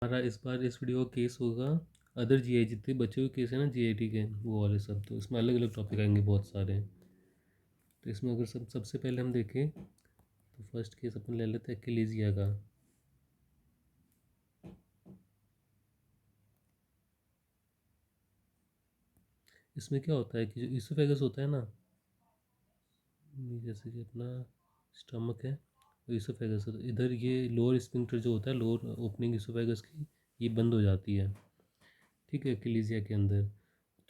हमारा इस बार इस वीडियो का केस होगा अदर जीआई, जितने बचे हुए केस हैं ना जीआईटी के, वो वाले सब। तो इसमें अलग अलग टॉपिक आएंगे बहुत सारे। तो इसमें अगर सबसे पहले हम देखें तो फर्स्ट केस अपन ले लेते हैं एक्लेजिया का। इसमें क्या होता है कि जो ईसोफेगस होता है ना, ये जैसे कि अपना स्टमक है, तो ईसोफेगस होता है इधर। ये लोअर स्फिंक्टर जो होता है, लोअर ओपनिंग ईसोफेगस की, ये बंद हो जाती है। ठीक है, एक्लेजिया के अंदर।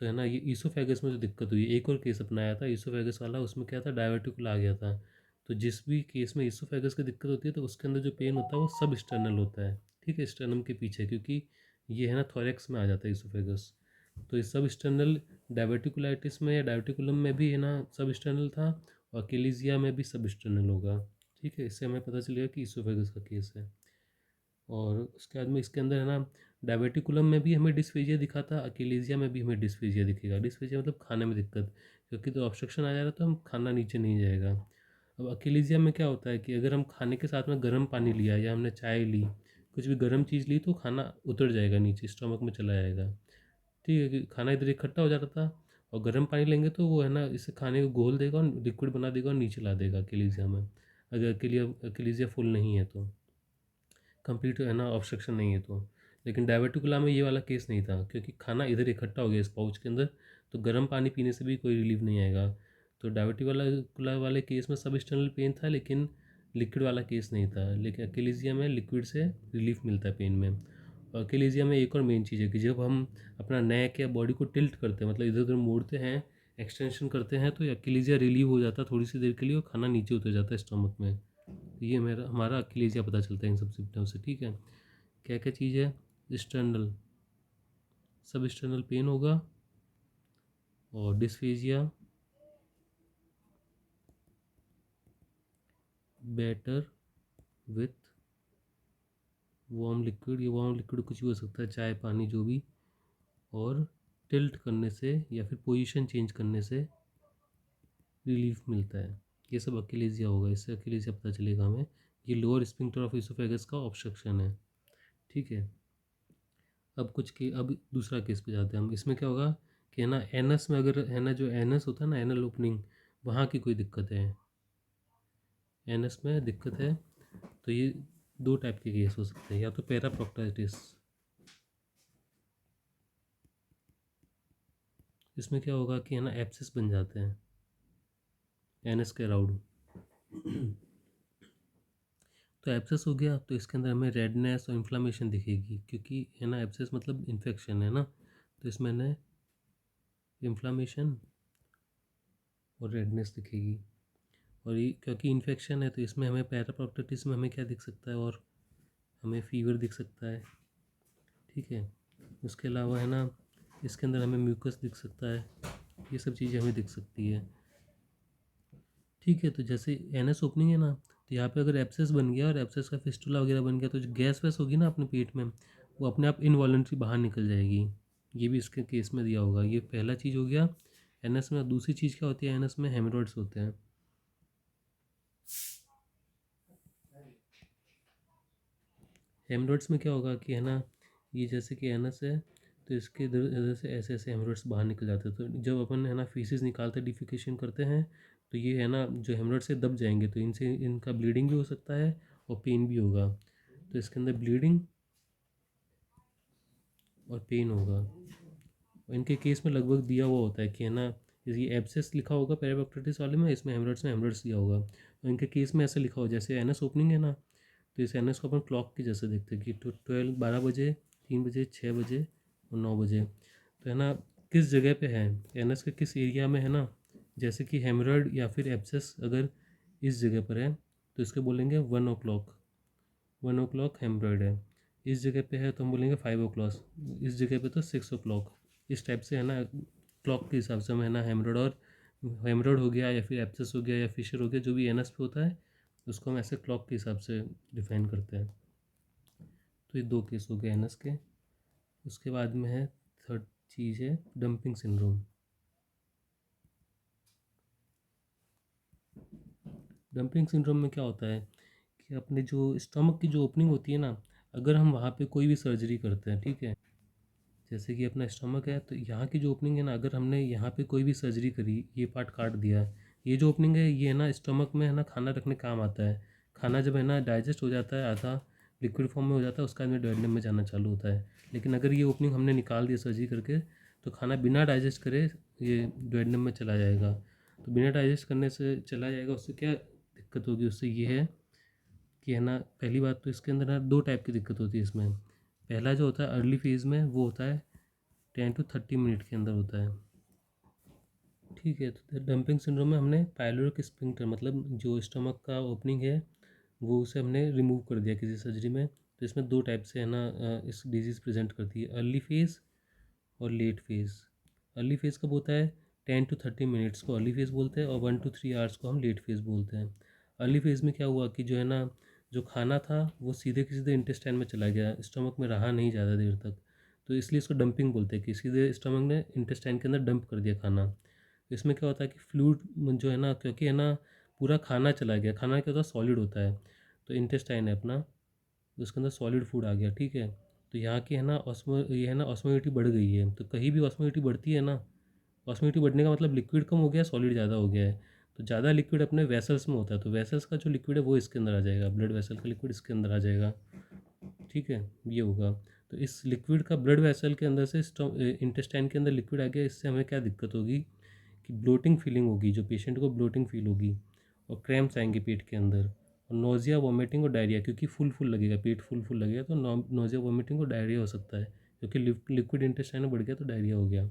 तो है ना, ये ईसोफेगस में जो दिक्कत हुई, एक और केस अपनाया था ईसोफेगस वाला, उसमें क्या था, डायवर्टिकल आ गया था। तो जिस भी केस में ईसोफेगस की दिक्कत होती है तो उसके अंदर जो पेन होता है वो सब एक्सटर्नल होता है। ठीक है, स्टर्नम के पीछे, क्योंकि ये है ना थोरेक्स में आ जाता है ईसोफेगस। तो इस सब एक्सटर्नल डायवर्टिकुलाइटिस में या डायवर्टिकुलम में भी है ना सब एक्सटर्नल था, और केलीजिया में भी सब एक्सटर्नल होगा। ठीक है, इससे हमें पता चलेगा कि ईसोफेगस का केस है। और उसके बाद में इसके अंदर है ना डायवर्टिकुलम में भी हमें डिस्फेजिया दिखा था, अकेलेजिया में भी हमें डिस्फेजिया दिखेगा। डिस्फेजिया मतलब खाने में दिक्कत, क्योंकि तो ऑब्स्ट्रक्शन आ जा रहा है तो हम खाना नीचे नहीं जाएगा। अब अकेलेजिया में क्या होता है कि अगर हम खाने के साथ में गर्म पानी लिया या हमने चाय ली, कुछ भी गर्म चीज़ ली, तो खाना उतर जाएगा नीचे, स्टमक में चला जाएगा। ठीक है, कि खाना इधर इकट्ठा हो जाता था, और गर्म पानी लेंगे तो वो है ना इसे खाने को घोल देगा और लिक्विड बना देगा और नीचे ला देगा अकेलेजिया में, अगर अकेलेजिया फुल नहीं है तो, कंप्लीट है ना ऑब्स्ट्रक्शन नहीं है तो। लेकिन डायवर्टिकुला में ये वाला केस नहीं था, क्योंकि खाना इधर इकट्ठा हो गया इस पाउच के अंदर, तो गर्म पानी पीने से भी कोई रिलीफ नहीं आएगा। तो डायवर्टिकुला वाले केस में सब एक्सटर्नल पेन था, लेकिन लिक्विड वाला केस नहीं था। लेकिन अकेलेजिया में लिक्विड से रिलीफ मिलता है पेन में। और अकेलेजिया में एक और मेन चीज़ है कि जब हम अपना नेक या बॉडी को टिल्ट करते हैं, मतलब इधर उधर मोड़ते हैं, एक्सटेंशन करते हैं, तो अकेलेजिया रिलीव हो जाता है थोड़ी सी देर के लिए, और खाना नीचे उतर जाता है स्टमक में। ये मेरा हमारा अक्लेजिया पता चलता है इन सब सिम्टम से। ठीक है, क्या क्या चीज़ है, एक्सटर्नल सब एक्सटर्नल पेन होगा, और dysphagia, better with warm liquid, ये वार्म लिक्विड कुछ भी हो सकता है, चाय पानी जो भी, और टिल्ट करने से या फिर पोजीशन चेंज करने से रिलीफ मिलता है। ये सब अक्लेजिया होगा, इससे अक्लेजिया पता चलेगा हमें। ये लोअर स्फिंक्टर ऑफ इसोफेगस का ऑब्स्ट्रक्शन है। ठीक है, अब दूसरा केस पे जाते हैं हम। इसमें क्या होगा कि है ना एनस में, अगर है ना जो एनस होता है ना, एनल ओपनिंग, वहाँ की कोई दिक्कत है, एनस में दिक्कत है, तो ये दो टाइप के केस हो सकते हैं। या तो पैराप्रोक्टाइटिस, इसमें क्या होगा कि है ना एब्सेस बन जाते हैं एनस के अराउंड। तो एब्सेस हो गया तो इसके अंदर हमें रेडनेस और इन्फ्लामेशन दिखेगी, क्योंकि है ना एब्सेस मतलब इन्फेक्शन है ना, तो इसमें ना इन्फ्लामेशन और रेडनेस दिखेगी। और ये क्योंकि इन्फेक्शन है तो इसमें हमें पैराप्रोक्टिटिस में हमें क्या दिख सकता है, और हमें फीवर दिख सकता है। ठीक है, उसके अलावा है ना इसके अंदर हमें म्यूकस दिख सकता है, ये सब चीज़ें हमें दिख सकती है। ठीक है, तो जैसे एनएस ओपनिंग है ना, तो यहाँ पे अगर एब्सेस बन गया और एब्सेस का फिस्टुला वगैरह बन गया, तो जो गैस वैस होगी ना अपने पेट में, वो अपने आप इनवॉलेंट्री बाहर निकल जाएगी। ये भी इसके केस में दिया होगा। ये पहला चीज़ हो गया एनएस में। दूसरी चीज़ क्या होती है, एनएस में हेमरॉइड्स होते हैं। हेमरॉइड्स में क्या होगा कि है ना, ये जैसे कि एनस है, तो इसके इधर इधर से ऐसे ऐसे हेमरॉइड्स बाहर निकल जाते हैं। तो जब अपन है ना फीसिस निकालते डिफिकेशन करते हैं, तो ये है ना जो हेमरॉइड से दब जाएंगे, तो इनसे इनका ब्लीडिंग भी हो सकता है और पेन भी होगा। तो इसके अंदर ब्लीडिंग और पेन होगा। और इनके केस में लगभग दिया हुआ होता है कि है ना, ये एब्सेस लिखा होगा पेराबैक्टीरियटिस वाले में, इसमें हेमरॉइड्स दिया होगा। और इनके केस में ऐसे लिखा हो, जैसे एनएस ओपनिंग है ना, तो इस एनएस को अपन क्लॉक के जैसे देखते हैं कि 12 बजे, 3 बजे, 6 बजे और 9 बजे। तो है ना किस जगह पे है, एनएस के किस एरिया में है ना, जैसे कि हेमरॉइड या फिर एब्सेस अगर इस जगह पर है तो इसके बोलेंगे 1 o'clock, 1 o'clock हेमरॉइड है। इस जगह पे है तो हम बोलेंगे 5 o'clock, इस जगह पे तो 6 o'clock। इस टाइप से है ना क्लॉक के हिसाब से हमें है ना हेमरॉइड, और हेमरॉइड हो गया या फिर एब्सेस हो गया या फिशर हो गया, जो भी एनएस पे होता है उसको हम ऐसे क्लॉक के हिसाब से डिफाइन करते हैं। तो ये दो केस हो गए एनएस के। उसके बाद में है थर्ड चीज़ है डंपिंग सिंड्रोम। डंपिंग सिंड्रोम में क्या होता है कि अपने जो स्टमक की जो ओपनिंग होती है ना, अगर हम वहाँ पे कोई भी सर्जरी करते हैं, ठीक है, जैसे कि अपना स्टमक है, तो यहाँ की जो ओपनिंग है ना, अगर हमने यहाँ पे कोई भी सर्जरी करी, ये पार्ट काट दिया, ये जो ओपनिंग है ये है ना स्टमक में है ना खाना रखने काम आता है। खाना जब है ना डाइजेस्ट हो जाता है, आधा लिक्विड फॉर्म में हो जाता है, उसका में डुओडेनम में जाना चालू होता है। लेकिन अगर ये ओपनिंग हमने निकाल दिया सर्जरी करके, तो खाना बिना डाइजेस्ट करे ये डुओडेनम में चला जाएगा। तो बिना डाइजेस्ट करने से चला जाएगा, उससे क्या दिक्कत होगी, उससे ये है कि है ना, पहली बात तो इसके अंदर ना दो टाइप की दिक्कत होती है इसमें। पहला जो होता है अर्ली फेज़ में, वो होता है 10 to 30 मिनट के अंदर होता है, ठीक है। तो डंपिंग सिंड्रोम में हमने पायलोरिक स्फिंक्टर, मतलब जो स्टमक का ओपनिंग है वो उसे हमने रिमूव कर दिया किसी सर्जरी में। तो इसमें दो टाइप से है ना इस डिजीज़ प्रेजेंट करती है, अर्ली फेज़ और लेट फेज़। अर्ली फेज़ कब होता है, 10 to 30 मिनट्स को अर्ली फेज़ बोलते हैं, और 1 to 3 आवर्स को हम लेट फेज़ बोलते हैं। अर्ली फेज़ में क्या हुआ कि जो है ना, जो खाना था वो सीधे के सीधे इंटेस्टाइन में चला गया, स्टमक में रहा नहीं ज़्यादा देर तक, तो इसलिए इसको डंपिंग बोलते हैं कि सीधे स्टमक ने इंटेस्टाइन के अंदर डंप कर दिया खाना। इसमें क्या होता है कि फ्लूइड जो है ना, क्योंकि है ना पूरा खाना चला गया, खाना क्या होता है सॉलिड होता है, तो इंटेस्टाइन है अपना, उसके अंदर सॉलिड फूड आ गया, ठीक है। तो यहाँ की है ना ये है ना ऑस्मोलिटी बढ़ गई है। तो कहीं भी ऑस्मोलिटी बढ़ती है ना, ऑस्मोलिटी बढ़ने का मतलब लिक्विड कम हो गया, सॉलिड ज़्यादा हो गया है। तो ज़्यादा लिक्विड अपने वेसल्स में होता है, तो वेसल्स का जो लिक्विड है वो इसके अंदर आ जाएगा, ब्लड वेसल का लिक्विड इसके अंदर आ जाएगा, ठीक है, ये होगा। तो इस लिक्विड का ब्लड वेसल के अंदर से इंटेस्टाइन के अंदर लिक्विड आ गया, इससे हमें क्या दिक्कत होगी कि ब्लोटिंग फीलिंग होगी, जो पेशेंट को ब्लोटिंग फील होगी, और क्रैम्प्स आएंगे पेट के अंदर, और नोज़िया वॉमिटिंग और डायरिया, क्योंकि फुल लगेगा, पेट फुल लगेगा, तो नोज़िया वॉमिटिंग और डायरिया हो सकता है, क्योंकि लिक्विड इंटेस्टाइन में बढ़ गया तो डायरिया हो गया।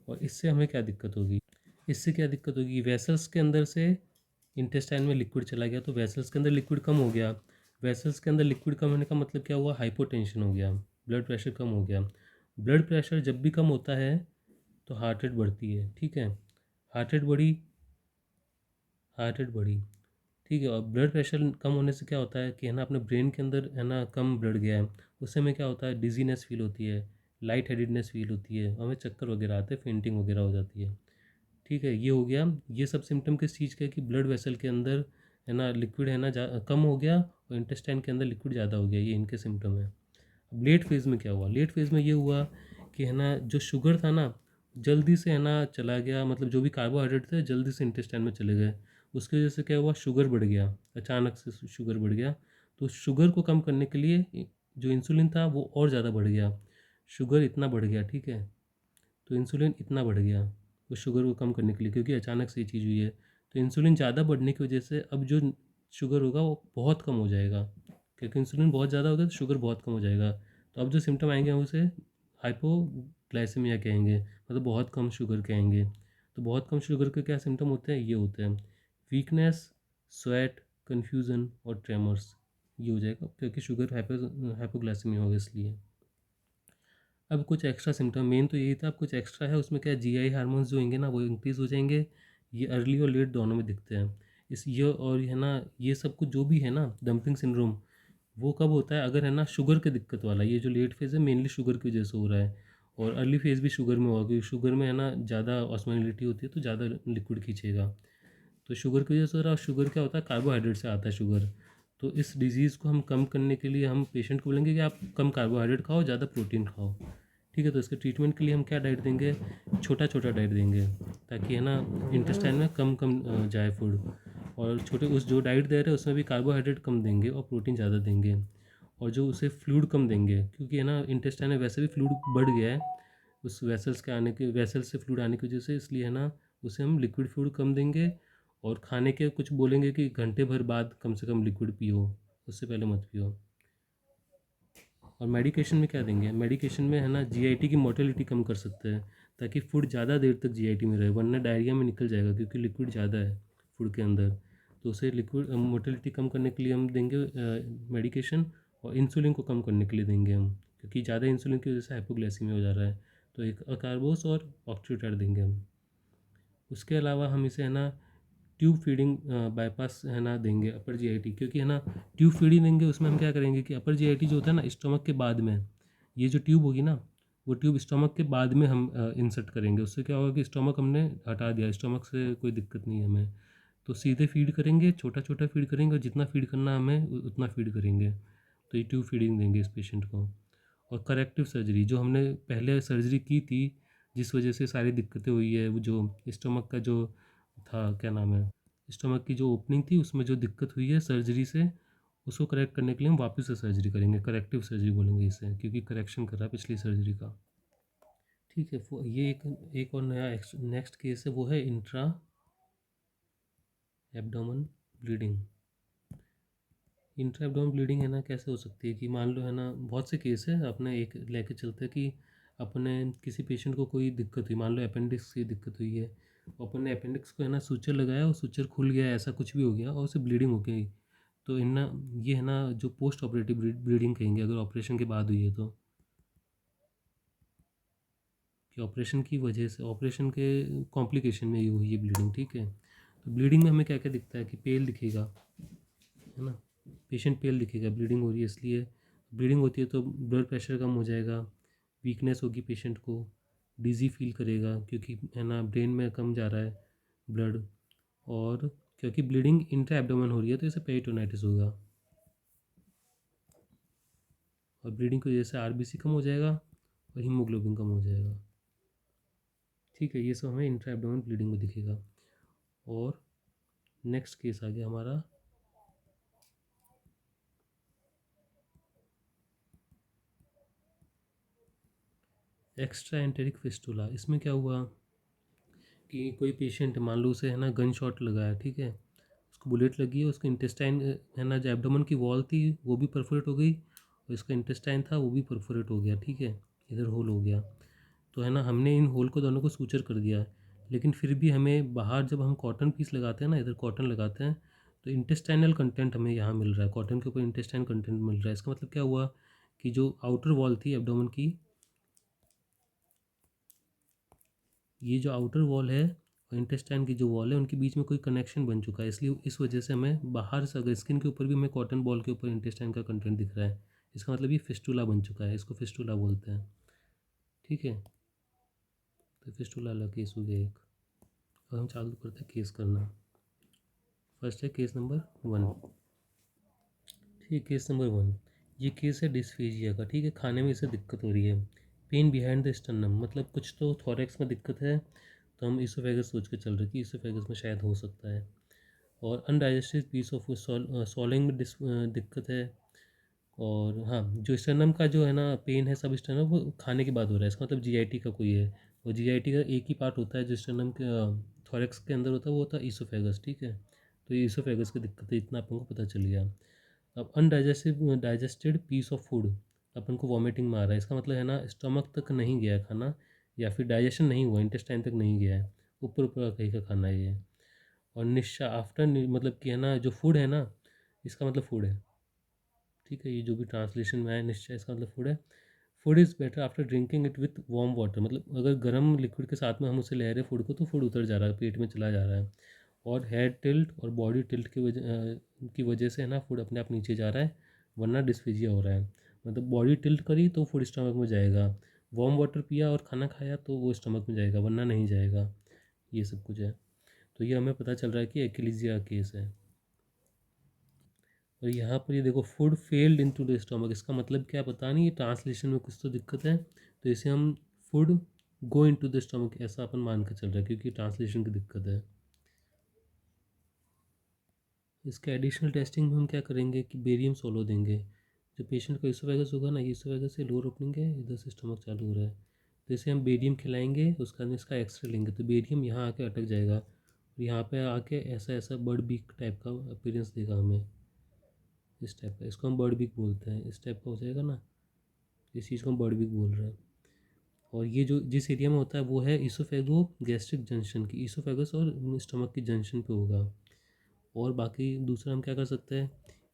और इससे हमें क्या दिक्कत होगी, इससे क्या दिक्कत होगी, वेसल्स के अंदर से इंटेस्टाइन में लिक्विड चला गया, तो वेसल्स के अंदर लिक्विड कम हो गया। वेसल्स के अंदर लिक्विड कम होने का मतलब क्या हुआ, हाइपोटेंशन हो गया, ब्लड प्रेशर कम हो गया। ब्लड प्रेशर जब भी कम होता है तो हार्ट रेट बढ़ती है, ठीक है, हार्ट रेट बढ़ी, हार्ट रेट बढ़ी, ठीक है। और ब्लड प्रेशर कम होने से क्या होता है कि है ना अपने ब्रेन के अंदर है ना कम ब्लड गया है, उससे में क्या होता है, डिजीनेस फील होती है, लाइट हेडेडनेस फील होती है, हमें चक्कर वगैरह आते हैं, फेंटिंग वगैरह हो जाती है, ठीक है। ये हो गया, ये सब सिम्टम किस चीज़ का है कि ब्लड वेसल के अंदर है ना लिक्विड है ना कम हो गया, और इंटेस्टाइन के अंदर लिक्विड ज़्यादा हो गया, ये इनके सिम्टम है। अब लेट फेज़ में क्या हुआ, लेट फेज़ में ये हुआ कि है ना जो शुगर था ना जल्दी से है ना चला गया, मतलब जो भी कार्बोहाइड्रेट थे जल्दी से इंटेस्टाइन में चले गए, उसकी वजह से क्या हुआ, शुगर बढ़ गया, अचानक से शुगर बढ़ गया। तो शुगर को कम करने के लिए जो इंसुलिन था वो और ज़्यादा बढ़ गया, शुगर इतना बढ़ गया, ठीक है, तो इंसुलिन इतना बढ़ गया उस शुगर को कम करने के लिए, क्योंकि अचानक से ये चीज़ हुई है। तो इंसुलिन ज़्यादा बढ़ने की वजह से अब जो शुगर होगा वो बहुत कम हो जाएगा, क्योंकि इंसुलिन बहुत ज़्यादा होगा तो शुगर बहुत कम हो जाएगा। तो अब जो सिम्टम आएंगे हम उसे हाइपोग्लाइसेमिया कहेंगे, मतलब बहुत कम शुगर कहेंगे। तो बहुत कम शुगर के क्या सिम्टम होते हैं, ये होते हैं वीकनेस, स्वेट, कन्फ्यूज़न और ट्रेमर्स, ये हो जाएगा, क्योंकि शुगर हाइपोग्लाइसेमिया होगा इसलिए। अब कुछ एक्स्ट्रा सिम्टम, मेन तो यही था, अब कुछ एक्स्ट्रा है उसमें, क्या जीआई हार्मोन्स जो होंगे ना वो इंक्रीज़ हो जाएंगे, ये अर्ली और लेट दोनों में दिखते हैं। इस ये और है ना ये सब कुछ जो भी है ना डंपिंग सिंड्रोम, वो कब होता है, अगर है ना शुगर की दिक्कत वाला, ये जो लेट फेज़ है मेनली शुगर की वजह से हो रहा है, और अर्ली फेज़ भी शुगर में होगा, क्योंकि शुगर में है ना ज़्यादा ऑस्मोलिटी होती है तो ज़्यादा लिक्विड खींचेगा, तो शुगर की वजह से हो रहा है। और शुगर क्या होता है, कार्बोहाइड्रेट से आता है शुगर। तो इस डिज़ीज़ को हम कम करने के लिए हम पेशेंट को बोलेंगे कि आप कम कार्बोहाइड्रेट खाओ, ज़्यादा प्रोटीन खाओ, ठीक है। तो इसके ट्रीटमेंट के लिए हम क्या डाइट देंगे, छोटा छोटा डाइट देंगे, ताकि है ना इंटेस्टाइन में कम कम जाए फूड, और छोटे उस जो डाइट दे रहे हैं उसमें भी कार्बोहाइड्रेट कम देंगे और प्रोटीन ज़्यादा देंगे, और जो उसे फ्लूइड कम देंगे, क्योंकि है ना इंटेस्टाइन में वैसे भी फ्लूइड बढ़ गया है उस वेसल्स के आने के, वेसल्स से फ्लूइड आने की वजह से, इसलिए है ना उसे हम लिक्विड फूड कम देंगे। और खाने के कुछ बोलेंगे कि घंटे भर बाद कम से कम लिक्विड पियो, उससे पहले मत पियो। और मेडिकेशन में क्या देंगे, मेडिकेशन में है ना जीआईटी की मोटिलिटी कम कर सकते हैं, ताकि फूड ज़्यादा देर तक जीआईटी में रहे, वरना डायरिया में निकल जाएगा, क्योंकि लिक्विड ज़्यादा है फूड के अंदर। तो उसे लिक्विड मोटिलिटी कम करने के लिए हम देंगे मेडिकेशन, और इंसुलिन को कम करने के लिए देंगे हम, क्योंकि ज़्यादा इंसुलिन की वजह से हाइपोग्लाइसीमिया हो जा रहा है, तो एक अकार्बोस और ऑक्ट्यूटाइड देंगे हम। उसके अलावा हम इसे है ना ट्यूब फीडिंग बाईपास है ना देंगे अपर जीआईटी, क्योंकि है ना ट्यूब फीडिंग देंगे, उसमें हम क्या करेंगे कि अपर जीआईटी जो होता है ना स्टमक के बाद में, ये जो ट्यूब होगी ना वो ट्यूब स्टमक के बाद में हम इंसर्ट करेंगे, उससे क्या होगा कि स्टमक हमने हटा दिया, स्टमक से कोई दिक्कत नहीं है हमें, तो सीधे फीड करेंगे, छोटा छोटा फीड करेंगे, और जितना फीड करना हमें उतना फीड करेंगे, तो ये ट्यूब फीडिंग देंगे इस पेशेंट को। और करेक्टिव सर्जरी जो हमने पहले सर्जरी की थी, जिस वजह से सारी दिक्कतें हुई है, वो जो स्टमक का जो था, क्या नाम है, स्टमक की जो ओपनिंग थी उसमें जो दिक्कत हुई है सर्जरी से, उसको करेक्ट करने के लिए हम वापस से सर्जरी करेंगे। करेक्टिव सर्जरी बोलेंगे इसे, क्योंकि करेक्शन कर रहा है पिछली सर्जरी का। ठीक है, ये एक और नया नेक्स्ट केस है, वो है intra abdomen bleeding. Intra abdomen bleeding है ना, कैसे हो सकती है कि मान लो है ना, बहुत से केस है, अपने एक लेके चलते हैं कि अपने किसी पेशेंट को कोई दिक्कत हुई, मान लो अपेंडिक्स की दिक्कत हुई है, अपन ने अपेंडिक्स को है ना सूचर लगाया और सूचर खुल गया, ऐसा कुछ भी हो गया और उसे ब्लीडिंग हो गई, तो इन ना ये है ना जो पोस्ट ऑपरेटिव ब्लीडिंग कहेंगे, अगर ऑपरेशन के बाद हुई है तो, कि ऑपरेशन की वजह से, ऑपरेशन के कॉम्प्लिकेशन में ये हुई है ब्लीडिंग। ठीक है, तो ब्लीडिंग में हमें क्या क्या दिखता है कि पेल दिखेगा, है ना, पेशेंट पेल दिखेगा, ब्लीडिंग हो रही है इसलिए। ब्लीडिंग होती है तो ब्लड प्रेशर कम हो जाएगा, वीकनेस होगी पेशेंट को, डिज़ी फील करेगा क्योंकि है ना ब्रेन में कम जा रहा है ब्लड, और क्योंकि ब्लीडिंग इंट्रा एब्डोमेन हो रही है तो इसे पेरिटोनाइटिस होगा, और ब्लीडिंग की वजह से आरबीसी कम हो जाएगा और हीमोग्लोबिन कम हो जाएगा। ठीक है, ये सब हमें इंट्रा एब्डोमेन ब्लीडिंग में दिखेगा। और नेक्स्ट केस आ गया हमारा एक्स्ट्रा एंटेरिक फिस्टुला। इसमें क्या हुआ कि कोई पेशेंट, मान लो उसे है ना गन शॉट लगा है, ठीक है, उसको बुलेट लगी है, उसका इंटेस्टाइन है ना, जो एब्डोमेन की वॉल थी वो भी परफोरेट हो गई, और इसका इंटेस्टाइन था वो भी परफोरेट हो गया। ठीक है, इधर होल हो गया, तो है ना हमने इन होल को दोनों को सूचर कर दिया है, लेकिन फिर भी हमें बाहर जब हम कॉटन पीस लगाते हैं ना, इधर कॉटन लगाते हैं, तो इंटेस्टाइनल कंटेंट हमें यहाँ मिल रहा है, कॉटन के ऊपर इंटेस्टाइन कंटेंट मिल रहा है। इसका मतलब क्या हुआ कि जो आउटर वॉल थी एब्डोमेन की, ये जो आउटर वॉल है और इंटेस्टाइन की जो वॉल है, उनके बीच में कोई कनेक्शन बन चुका है, इसलिए इस वजह से हमें बाहर से, अगर स्किन के ऊपर भी हमें कॉटन बॉल के ऊपर इंटेस्टाइन का कंटेंट दिख रहा है, इसका मतलब ये फिस्टुला बन चुका है, इसको फिस्टुला बोलते हैं। ठीक है, तो फिस्टुला वाला केस हो गया एक। अब हम चालू करते हैं केस करना। फर्स्ट है केस नंबर 1। ठीक, केस नंबर 1, ये केस है डिस्फेजिया का। ठीक है, खाने में इसे दिक्कत हो रही है, पेन बिहाइंड द स्टर्नम, मतलब कुछ तो थोरेक्स में दिक्कत है, तो हम इसोफेगस सोच के चल रहे कि इसोफेगस में शायद हो सकता है। और अनडाइजेस्टेड पीस ऑफ सॉलिंग में दिक्कत है। और हाँ, जो स्टर्नम का जो है ना पेन है, सब स्टर्नम वो खाने के बाद हो रहा है, इसका मतलब जीआईटी का कोई है, और जीआईटी का एक ही पार्ट होता है जो स्टर्नम के थोरेक्स के अंदर होता है, वो होता है ईसोफेगस। ठीक है, तो ये ईसोफेगस की दिक्कत है, इतना अपन को पता चल गया। अब डाइजेस्टेड पीस ऑफ फूड, अपन को वॉमिटिंग में आ रहा है, इसका मतलब है ना स्टमक तक नहीं गया है खाना, या फिर डाइजेशन नहीं हुआ, इंटेस्टाइन तक नहीं गया है, ऊपर ऊपर कहीं का खाना है ये। और निशा आफ्टर, मतलब कि है ना जो फूड है ना, इसका मतलब फूड है। ठीक है, ये जो भी ट्रांसलेशन में आया निश्चय, इसका मतलब फूड है। Food is better after drinking it with warm water, मतलब अगर गर्म लिक्विड के साथ में हम उसे ले रहे हैं फूड को, तो फूड उतर जा रहा है, पेट में चला जा रहा है। और हेड टिल्ट और बॉडी टिल्ट की वजह से है ना फूड अपने आप नीचे जा रहा है, वरना डिस्फीजिया हो रहा है। मतलब बॉडी टिल्ट करी तो फूड स्टमक में जाएगा, वार्म वाटर पिया और खाना खाया तो वो स्टमक में जाएगा, वरना नहीं जाएगा। ये सब कुछ है, तो ये हमें पता चल रहा है कि एक्लिजिया केस है। और यहाँ पर ये देखो, food failed into the stomach, इसका मतलब क्या पता नहीं, ये ट्रांसलेशन में कुछ तो दिक्कत है, तो इसे हम food go into the stomach ऐसा अपन मान के चल रहे हैं, क्योंकि ट्रांसलेशन की दिक्कत है। इसके एडिशनल टेस्टिंग में हम क्या करेंगे कि बेरियम सोलो देंगे। जो पेशेंट का इसोफेगस होगा ना, इसोफेगस से लोअर ओपनिंग है, इधर से स्टमक चालू हो रहा है, तो इसे हम बेरियम खिलाएंगे, उसका बाद इसका एक्सरे लेंगे, तो बेरियम यहाँ आके अटक जाएगा, और यहाँ पे आके ऐसा ऐसा बर्ड बीक टाइप का अपीयरेंस देगा हमें, इस टाइप का, इसको हम बर्ड बीक बोलते हैं, इस टाइप का हो जाएगा ना, इस चीज़ को हम बर्ड बीक बोल रहे हैं। और ये जो जिस एरिया में होता है वो है इसोफेगो गैस्ट्रिक जंक्शन की, इसोफेगस और स्टमक की जंक्शन पे होगा। और बाकी दूसरा हम क्या कर सकते हैं,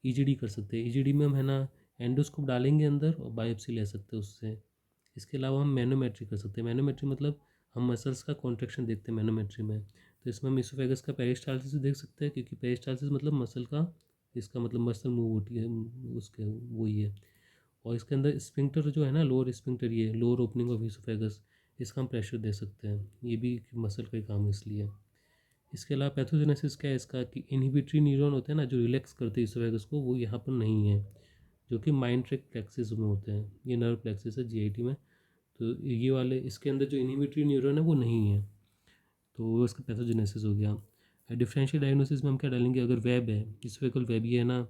ईजीडी कर सकते हैं, ईजीडी में हम है ना एंडोस्कोप डालेंगे अंदर और बायोप्सी ले सकते हैं उससे। इसके अलावा हम मैनोमेट्री कर सकते हैं, मैनोमेट्री मतलब हम मसल्स का कॉन्ट्रेक्शन देखते हैं मैनोमेट्री में, तो इसमें हम इसोफेगस का पेरिस्टाल्सिस देख सकते हैं, क्योंकि पेरिस्टाल्सिस मतलब मसल का, इसका मतलब मसल मूव होती है उसके, वही है। और इसके अंदर स्पिंक्टर जो है ना, लोअर स्पिंक्टर, ये लोअर ओपनिंग ऑफ इसोफेगस, इसका हम प्रेशर दे सकते हैं, ये भी मसल का ही काम है इसलिए। इसके अलावा पैथोजेनेसिस क्या है इसका, कि इनहिबिटरी न्यूरॉन होते हैं ना जो रिलैक्स करते हैं इसोफेगस को, वो यहाँ पर नहीं है, जो कि माइंड ट्रैक प्लेक्सिस में होते हैं। ये नर्व प्लेक्सिस है जीआईटी में। तो ये वाले इसके अंदर जो इनहिबिटरी न्यूरॉन है वो नहीं है, तो वो इसका पैथोजेनेसिस हो गया। डिफरेंशियल डायग्नोसिस में हम क्या डालेंगे, अगर वेब है, इसफेकल वेब, ये है ना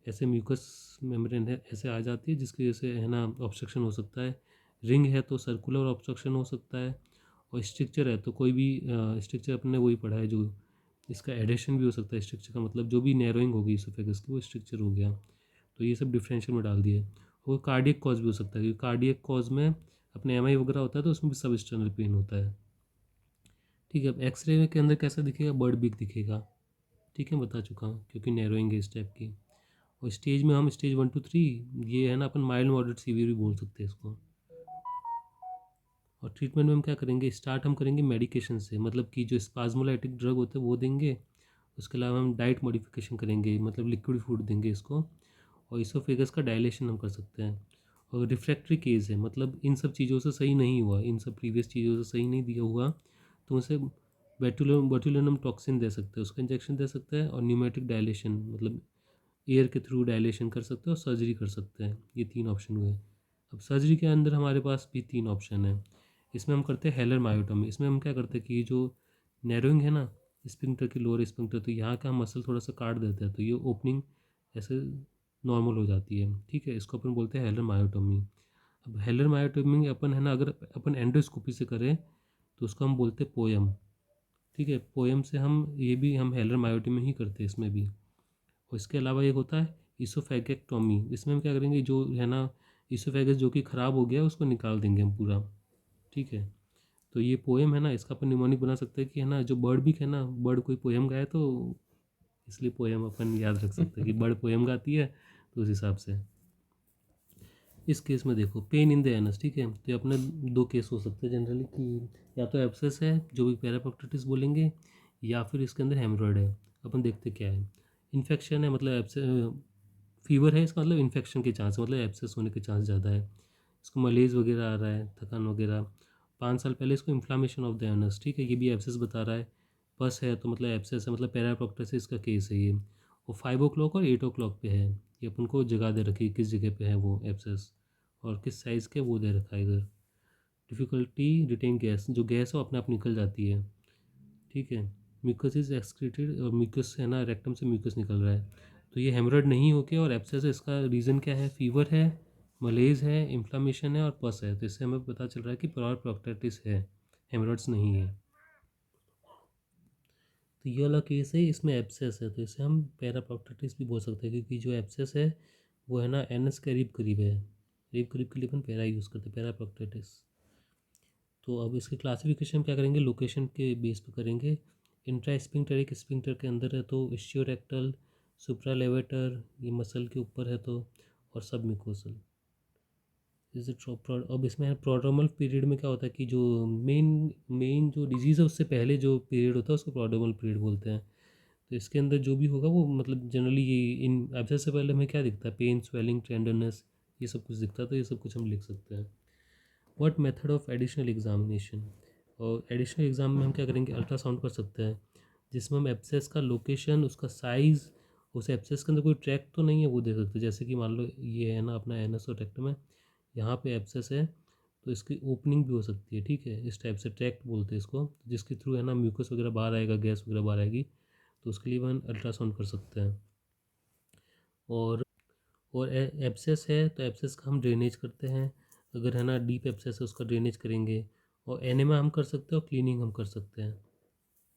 ऐसे म्यूकस मेम्ब्रेन है ऐसे आ जाती है जिसकी वजह से है ना ऑब्स्ट्रक्शन हो सकता है। रिंग है तो सर्कुलर ऑब्स्ट्रक्शन हो सकता है, और स्ट्रक्चर है तो कोई भी स्ट्रक्चर अपने वही पढ़ा है जो इसका एडेशन भी हो सकता है। स्ट्रक्चर का मतलब जो भी नैरोइंग होगी इसोफेगस की वो स्ट्रक्चर हो गया। तो ये सब डिफरेंशियल में डाल दिए। और कार्डियक कॉज भी हो सकता है, क्योंकि कार्डियक कॉज में अपने एम वगैरह होता है तो उसमें भी सब एक्सटर्नल पेन होता है। ठीक है, अब एक्सरे के अंदर कैसा दिखेगा, बर्ड बिग दिखेगा। ठीक है, बता चुका हूँ क्योंकि नैरोइंग है इस टाइप की। और स्टेज में हम स्टेज 1 to 3, ये है ना अपन माइल्ड मॉडरेट सीवियर भी बोल सकते हैं इसको। और ट्रीटमेंट में हम क्या करेंगे, स्टार्ट हम करेंगे मेडिकेशन से, मतलब कि जो स्पाज्मोलाइटिक ड्रग होते हैं वो देंगे। उसके अलावा हम डाइट मॉडिफिकेशन करेंगे, मतलब लिक्विड फूड देंगे इसको। और इसोफेगस का डायलेशन हम कर सकते हैं। और रिफ्रैक्टरी केस है, मतलब इन सब चीज़ों से सही नहीं हुआ, इन सब प्रीवियस चीज़ों से सही नहीं दिया हुआ, तो उसे बोटुलिनम टॉक्सिन दे सकते हैं, उसका इंजेक्शन दे सकते हैं। और न्यूमेटिक डायलेशन, मतलब एयर के थ्रू डायलेशन कर सकते हैं, और सर्जरी कर सकते हैं। ये 3 ऑप्शन हुए। अब सर्जरी के अंदर हमारे पास भी 3 ऑप्शन है। इसमें हम करते हैं हेलर मायोटोमी। इसमें हम क्या करते हैं कि जो नैरोइंग है ना स्पिंक्टर की, लोअर स्पिंक्टर, तो यहाँ का मसल थोड़ा सा काट देते हैं, तो ये ओपनिंग ऐसे नॉर्मल हो जाती है। ठीक है, इसको अपन बोलते हैं हेलर मायोटोमी। अब हेलर मायोटोमी अपन है ना, अगर अपन एंडोस्कोपी से करें तो उसको हम बोलते हैं पोयम। ठीक है, पोयम से हम हेलर मायोटोमी ही करते हैं इसमें भी। और इसके अलावा एक होता है इसोफेगेक्टोमी। इसमें हम क्या करेंगे, जो है ना इसोफेगस जो कि ख़राब हो गया है उसको निकाल देंगे हम पूरा। ठीक है, तो ये पोएम है ना, इसका अपन निमोनिक बना सकते हैं कि है ना जो बर्ड भी है ना, बर्ड कोई पोएम गाए तो इसलिए पोएम अपन याद रख सकते हैं कि बर्ड पोएम गाती है, तो उस हिसाब से। इस केस में देखो पेन इन द एनस। ठीक है, तो ये अपने 2 केस हो सकते हैं जनरली, कि या तो एब्सेस है जो भी पैराप्रोक्टिटिस बोलेंगे, या फिर इसके अंदर हेमरॉयड है। अपन देखते क्या है, इन्फेक्शन है, मतलब फीवर है, इसका मतलब इन्फेक्शन के चांस, मतलब एब्सेस होने के चांस ज़्यादा है। इसको मलेज वगैरह आ रहा है, थकान वगैरह। 5 साल पहले इसको इन्फ्लामेशन ऑफ द एनस, ठीक है, ये भी एब्सेस बता रहा है। पस है तो मतलब एब्सेस है, मतलब पैराप्रोक्टिस का केस है ये। वो 5 o'clock और 8 o'clock पे है। ये अपन को जगह दे रखी है किस जगह पे है वो एब्सेस, और किस साइज़ के वो दे रखा है इधर। डिफ़िकल्टी रिटेन गैस, जो गैस है वो अपने आप निकल जाती है। ठीक है, म्यूकस इज एक्सक्रीटेड, और म्यूकस है ना रेक्टम से म्यूकस निकल रहा है। तो ये हेमरॉयड नहीं होके और एब्सेस है, इसका रीज़न क्या है, फीवर है, मलेज है, इन्फ्लामेशन है और पस है। तो इससे हमें पता चल रहा है कि पैराप्रोक्टिटिस है, हेमरॉयड्स नहीं है। तो ये वाला केस है, इसमें एब्सेस है, तो इसे हम पैराप्रोक्टिटिस भी बोल सकते हैं, क्योंकि जो एब्सेस है वो है ना एनस के करीब करीब है। करीब करीब के लिए अपन पैरा यूज़ करते हैं, पैराप्रोक्टिटिस। तो अब इसके क्लासिफिकेशन क्या करेंगे, लोकेशन के बेस पे करेंगे। इंट्रा स्पिंक्टरिक स्पिंक्टर के अंदर है तो इश्योरेक्टल, सुप्रालेवेटर ये मसल के ऊपर है तो, और सब म्यूकोसल। जैसे अब इसमें प्रोड्रोमल पीरियड में क्या होता है कि जो मेन मेन जो डिजीज़ है उससे पहले जो पीरियड होता है उसको प्रोड्रोमल पीरियड बोलते हैं। तो इसके अंदर जो भी होगा वो मतलब जनरली ये इन एब्सेस से पहले हमें क्या दिखता है, पेन, स्वेलिंग, टेंडरनेस, ये सब कुछ दिखता है। तो ये सब कुछ हम लिख सकते हैं। What method of additional examination, और एडिशनल एग्ज़ाम में हम क्या करेंगे, अल्ट्रासाउंड कर सकते हैं, जिसमें हम एब्सेस का लोकेशन, उसका साइज़, उस एब्सेस के अंदर कोई ट्रैक तो नहीं है वो देख सकते हैं। जैसे कि मान लो ये है ना अपना एनस और रेक्टम में, यहाँ पे एब्सेस है तो इसकी ओपनिंग भी हो सकती है। ठीक है, इस टाइप से ट्रैक्ट बोलते हैं इसको, जिसके थ्रू है ना म्यूकस वगैरह बाहर आएगा, गैस वगैरह बाहर आएगी, तो उसके लिए हम अल्ट्रासाउंड कर सकते हैं। और एब्सेस है तो एब्सेस का हम ड्रेनेज करते हैं, अगर है ना डीप एब्सेस है उसका ड्रेनेज करेंगे। और एनेमा हम कर सकते हैं और क्लीनिंग हम कर सकते हैं।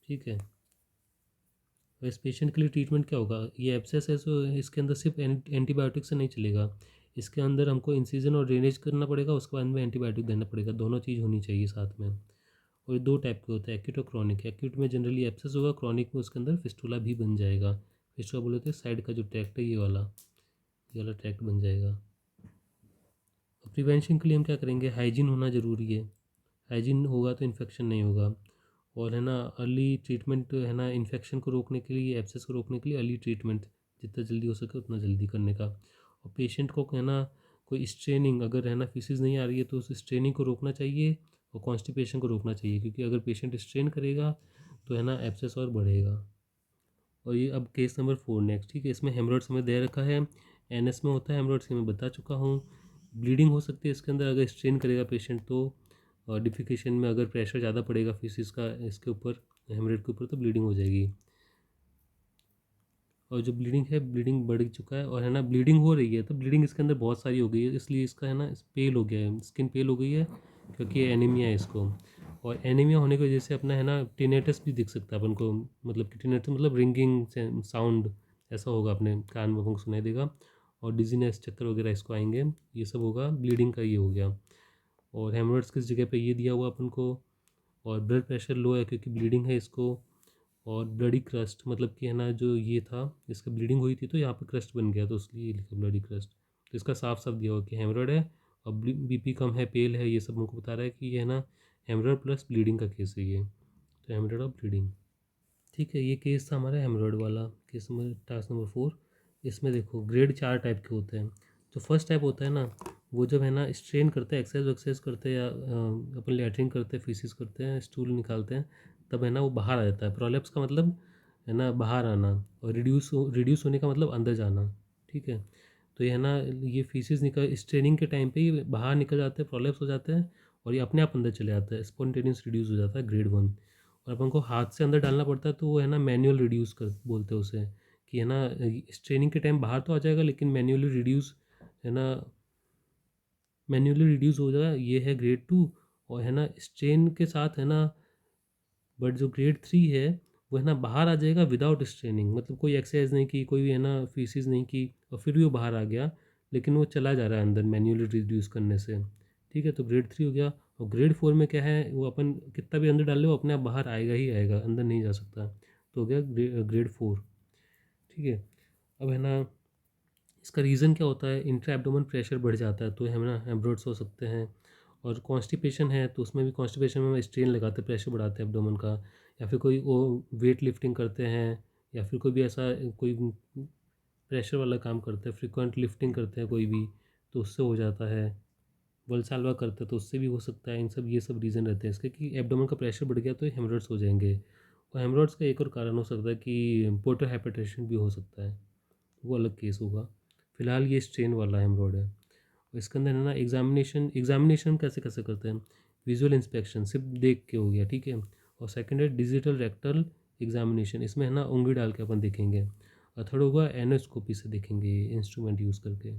ठीक है, और इस पेशेंट के लिए ट्रीटमेंट क्या होगा, ये एब्सेस है तो इसके अंदर सिर्फ एंटीबायोटिक से नहीं चलेगा, इसके अंदर हमको इंसिजन और ड्रेनेज करना पड़ेगा, उसके बाद में एंटीबायोटिक देना पड़ेगा, दोनों चीज़ होनी चाहिए साथ में। और ये 2 टाइप के होते हैं, एक्यूट और क्रॉनिक। एक्यूट में जनरली एब्सेस होगा, क्रॉनिक में उसके अंदर फिस्टुला भी बन जाएगा। फिस्टुला बोले तो साइड का जो ट्रैक्ट है ये वाला ट्रैक्ट बन जाएगा। और प्रिवेंशन के लिए हम क्या करेंगे, हाइजीन होना ज़रूरी है। हाइजीन होगा तो इन्फेक्शन नहीं होगा। और है ना अर्ली ट्रीटमेंट है ना, इन्फेक्शन को रोकने के लिए, एब्सेस को रोकने के लिए अर्ली ट्रीटमेंट जितना जल्दी हो सके उतना जल्दी करने का। और पेशेंट को है ना कोई स्ट्रेनिंग, अगर है ना फीसिस नहीं आ रही है तो उस स्ट्रेनिंग को रोकना चाहिए, और कॉन्स्टिपेशन को रोकना चाहिए, क्योंकि अगर पेशेंट स्ट्रेन करेगा तो है ना एब्सेस और बढ़ेगा। और ये अब केस नंबर 4 नेक्स्ट। ठीक है, इसमें हेमरॉइड्स हमें दे रखा है, एनएस में होता है हेमरोइड्स, ये मैं बता चुका हूँ। ब्लीडिंग हो सकती है इसके अंदर अगर स्ट्रेन करेगा पेशेंट तो, और डिफिकेशन में अगर प्रेशर ज़्यादा पड़ेगा फीसिस का इसके ऊपर, हेमरेड के ऊपर, तो ब्लीडिंग हो जाएगी। और जो ब्लीडिंग है, ब्लीडिंग बढ़ चुका है और है ना, ब्लीडिंग हो रही है, तो ब्लीडिंग इसके अंदर बहुत सारी हो गई है, इसलिए इसका है ना पेल हो गया है, स्किन पेल हो गई है, क्योंकि ये एनीमिया है इसको। और एनीमिया होने की वजह से अपना है ना टिनेटस भी दिख सकता है अपन को, मतलब कि टिनेटस मतलब रिंगिंग साउंड ऐसा होगा, अपने कान में अपन को सुनाई देगा। और डिजीनेस, चक्कर वगैरह इसको आएंगे, ये सब होगा, ब्लीडिंग का ये हो गया। और हेमरोइड्स किस जगह पे, ये दिया हुआ अपन को। और ब्लड प्रेशर लो है क्योंकि ब्लीडिंग है इसको। और ब्लडी क्रस्ट, मतलब कि है ना जो ये था, इसका ब्लीडिंग हुई थी तो यहाँ पे क्रस्ट बन गया, तो इसलिए लिखा ब्लडी क्रस्ट। तो इसका साफ साफ दिया हुआ कि हेमरॉयड है और बीपी कम है, पेल है, ये सब मुझको बता रहा है कि ये है ना हेमरॉयड प्लस ब्लीडिंग का केस है ये। तो हेमरॉयड और ब्लीडिंग, ठीक है। ये केस था हमारा हेमरॉयड वाला, केस नंबर, टास्क नंबर 4। इसमें देखो ग्रेड 4 टाइप के होते हैं। जो फर्स्ट टाइप होता है ना, वो जब है ना स्ट्रेन करते हैं, एक्सरसाइज वक्सरसाइज करते हैं, या अपन लैट्रिन करते हैं, फीसिस करते हैं, स्टूल निकालते हैं, तब है ना वो बाहर आ जाता है। प्रोलेप्स का मतलब है ना बाहर आना, और रिड्यूस होने का मतलब अंदर जाना, ठीक है। तो ये है ना, ये फीसिस निकल स्ट्रेनिंग के टाइम पे ही बाहर निकल जाते हैं, प्रोलेप्स हो जाते हैं, और ये अपने आप अंदर चले जाता है, स्पॉन्टेनियस रिड्यूस हो जाता है, ग्रेड 1। और अपन को हाथ से अंदर डालना पड़ता है, तो वो है ना मैनुअल रिड्यूस कर बोलते हैं उसे, कि है ना स्ट्रेनिंग के टाइम बाहर तो आ जाएगा, लेकिन मैन्युअली रिड्यूस है ना, मैन्युअली रिड्यूस हो जाएगा, ये है ग्रेड 2। और है ना स्ट्रेन के साथ है ना, बट जो ग्रेड 3 है वो है ना बाहर आ जाएगा विदाउट स्ट्रेनिंग, मतलब कोई एक्सरसाइज नहीं की, कोई भी है ना फीसिस नहीं की, और फिर भी वो बाहर आ गया, लेकिन वो चला जा रहा है अंदर मैन्युअली रिड्यूस करने से, ठीक है। तो ग्रेड 3 हो गया। और ग्रेड 4 में क्या है, वो अपन कितना भी अंदर डाल ले वो अपने आप बाहर आएगा ही आएगा, अंदर नहीं जा सकता। तो हो गया ग्रेड 4, ठीक है। अब है ना इसका रीज़न क्या होता है, इंट्रा एब्डोमेन प्रेशर बढ़ जाता है तो है ना हेमरोइड्स हो सकते हैं। और कॉन्स्टिपेशन है तो उसमें भी, कॉन्स्टिपेशन में स्ट्रेन लगाते हैं, प्रेशर बढ़ाते हैं एब्डोमेन का। या फिर कोई वो वेट लिफ्टिंग करते हैं, या फिर कोई भी ऐसा कोई प्रेशर वाला काम करते हैं, फ्रिक्वेंट लिफ्टिंग करते हैं कोई भी, तो उससे हो जाता है। वलसालवा करते हैं तो उससे भी हो सकता है। इन सब ये सब रीज़न रहते हैं इसके, कि एब्डोमेन का प्रेशर बढ़ गया तो हेमरोइड्स हो जाएंगे। और हेमरोइड्स का एक और कारण हो सकता है कि पोर्टल हाइपरटेंशन भी हो सकता है, वो अलग केस होगा। फिलहाल ये स्ट्रेन वाला हेमरोइड है। और इसके अंदर है ना एग्जामिनेशन कैसे कैसे करते हैं, विजुअल इंस्पेक्शन सिर्फ देख के हो गया, ठीक है। और सेकंड है डिजिटल रेक्टल एग्जामिनेशन, इसमें है ना उंगली डाल के अपन देखेंगे। और थर्ड होगा एनोस्कोपी से देखेंगे, इंस्ट्रूमेंट यूज़ करके।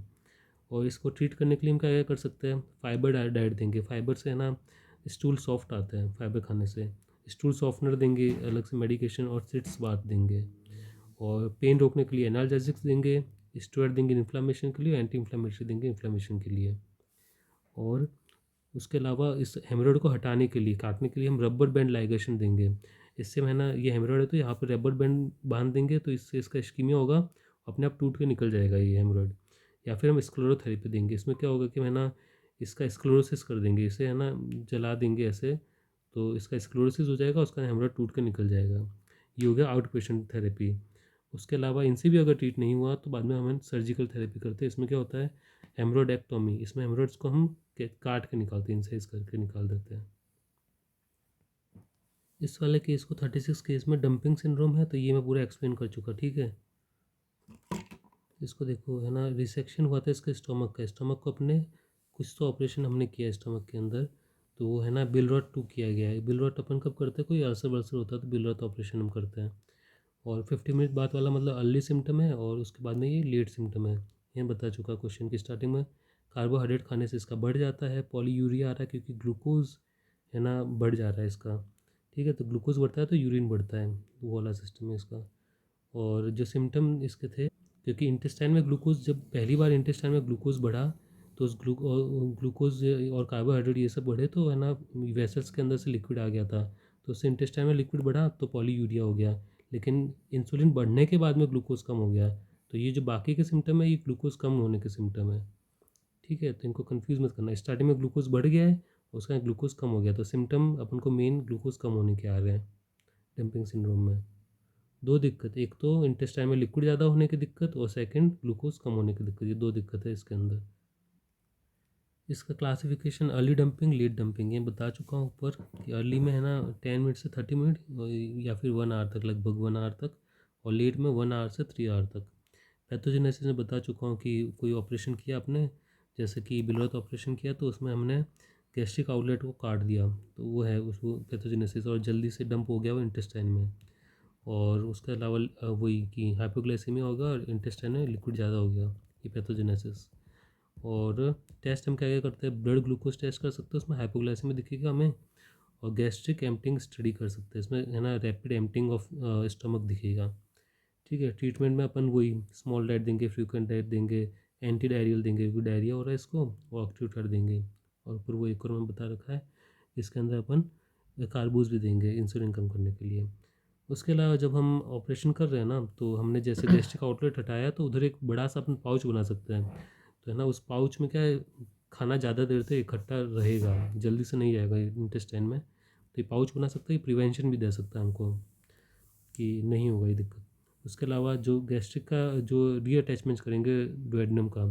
और इसको ट्रीट करने के लिए हम क्या क्या कर सकते हैं, फाइबर डाइट देंगे, फाइबर से है ना स्टूल सॉफ्ट आता है फाइबर खाने से, स्टूल सॉफ्टनर देंगे अलग से मेडिकेशन, और सिट्स बाथ देंगे। और पेन रोकने के लिए एनाल्जेसिक्स देंगे, स्टेरॉइड देंगे इन्फ्लामेशन के लिए, एंटी इन्फ्लामेटरी देंगे इन्फ्लामेशन के लिए। और उसके अलावा इस हेमरोइड को हटाने के लिए, काटने के लिए हम रबर बैंड लाइगेशन देंगे। इससे है ना, ये हेमरोइड है तो यहाँ पर रबर बैंड बांध देंगे, तो इससे इसका इस्कीमिया होगा, अपने आप टूट के निकल जाएगा ये हेमरोइड। या फिर हम स्क्लेरोथेरेपी देंगे, इसमें क्या होगा कि है ना इसका स्क्लेरोसिस कर देंगे, इसे है ना जला देंगे ऐसे, तो इसका स्क्लेरोसिस हो जाएगा, उसका हेमरोइड टूट के निकल जाएगा। ये हो गया आउट पेशेंट थेरेपी। उसके अलावा इनसे भी अगर ट्रीट नहीं हुआ तो बाद में हम सर्जिकल थेरेपी करते हैं। इसमें क्या होता है, हेमरोडेक्टोमी, इसमें हेमरोइड्स को हम काट के निकालते हैं, इंसाइज करके निकाल देते हैं। इस वाले केस को 36 केस में डंपिंग सिंड्रोम है, तो ये मैं पूरा एक्सप्लेन कर चुका, ठीक है। इसको देखो है ना, रिसेक्शन हुआ था इसके स्टमक का, स्टमक को अपने कुछ तो ऑपरेशन हमने किया स्टमक के अंदर, तो वो है ना बिलरॉट 2 किया गया है। बिलरॉट अपन कब करते हैं, कोई अल्सर वल्सर होता है तो बिलरॉट ऑपरेशन हम करते हैं। और 50 मिनट बाद वाला मतलब अर्ली सिम्टम है, और उसके बाद में ये लेट सिम्टम है। ये बता चुका क्वेश्चन की स्टार्टिंग में। कार्बोहाइड्रेट खाने से इसका बढ़ जाता है, पॉलीयूरिया आ रहा है क्योंकि ग्लूकोज है ना बढ़ जा रहा है इसका, ठीक है। तो ग्लूकोज बढ़ता है तो यूरिन बढ़ता है, वो वाला सिस्टम है इसका। और जो सिम्टम इसके थे, क्योंकि इंटेस्टाइन में ग्लूकोज, जब पहली बार इंटेस्टाइन में ग्लूकोज बढ़ा, तो उस ग्लूकोज और कार्बोहाइड्रेट ये सब बढ़े, तो है ना वेसल्स के अंदर से लिक्विड आ गया था, तो उससे इंटेस्टाइन में लिक्विड बढ़ा तो पॉलीयूरिया हो गया। लेकिन इंसुलिन बढ़ने के बाद में ग्लूकोज कम हो गया, तो ये जो बाकी के सिम्टम है ये ग्लूकोज कम होने के सिम्टम है, ठीक है। तो इनको कन्फ्यूज़ मत करना, स्टार्टिंग में ग्लूकोज बढ़ गया है, उसका ग्लूकोज कम हो गया, तो सिम्टम अपन को मेन ग्लूकोज कम होने के आ रहे हैं डंपिंग सिंड्रोम में। दो दिक्कत, एक तो इंटेस्टाइन में लिक्विड ज़्यादा होने की दिक्कत, और सेकंड ग्लूकोज कम होने की दिक्कत, ये दो दिक्कत है इसके अंदर। इसका classification early dumping, late dumping, ये बता चुका हूँ ऊपर, कि अर्ली में है ना 10 मिनट से 30 मिनट, या फिर 1 आवर तक, लगभग 1 आवर तक। और लेट में 1 आवर से 3 आवर तक। पैथोजेनेसिस में बता चुका हूँ कि कोई ऑपरेशन किया आपने, जैसे कि बिलवर्थ ऑपरेशन किया तो उसमें हमने गैस्ट्रिक आउटलेट को काट दिया, तो वो है उसको पैथोजेनेसिस, और जल्दी से डंप हो गया वो इंटेस्टाइन में। और उसके अलावा वही कि हाइपोग्लाइसीमिया होगा और इंटेस्टाइन में लिक्विड ज़्यादा हो गया, ये पैथोजेनेसिस। और टेस्ट हम क्या क्या करते हैं, ब्लड ग्लूकोज टेस्ट कर सकते हैं, उसमें हाइपोग्लाइसीमिया दिखेगा हमें। और गैस्ट्रिक एम्पटिंग स्टडी कर सकते हैं, इसमें है ना रैपिड एम्पटिंग ऑफ स्टमक दिखेगा। ठीक है, ट्रीटमेंट में अपन वही स्मॉल डाइट देंगे, फ्रीक्वेंट डाइट देंगे, एंटी डायरियल देंगे क्योंकि डायरिया हो रहा है इसको, और ऑक्सीटर देंगे। और फिर वो एक और मैं बता रखा है, इसके अंदर अपन कार्बोज भी देंगे इंसुलिन कम करने के लिए। उसके अलावा जब हम ऑपरेशन कर रहे हैं ना, तो हमने जैसे गैस्ट्रिक आउटलेट हटाया तो उधर एक बड़ा सा अपन पाउच बना सकते हैं। तो है ना उस पाउच में क्या है, खाना ज़्यादा देर तक इकट्ठा रहेगा, जल्दी से नहीं जाएगा इंटेस्टाइन में। तो ये पाउच बना सकते हैं, प्रिवेंशन भी दे सकता है हमको कि नहीं होगा ये दिक्कत। उसके अलावा जो गैस्ट्रिक का जो रीअटैचमेंट करेंगे डुओडेनम का,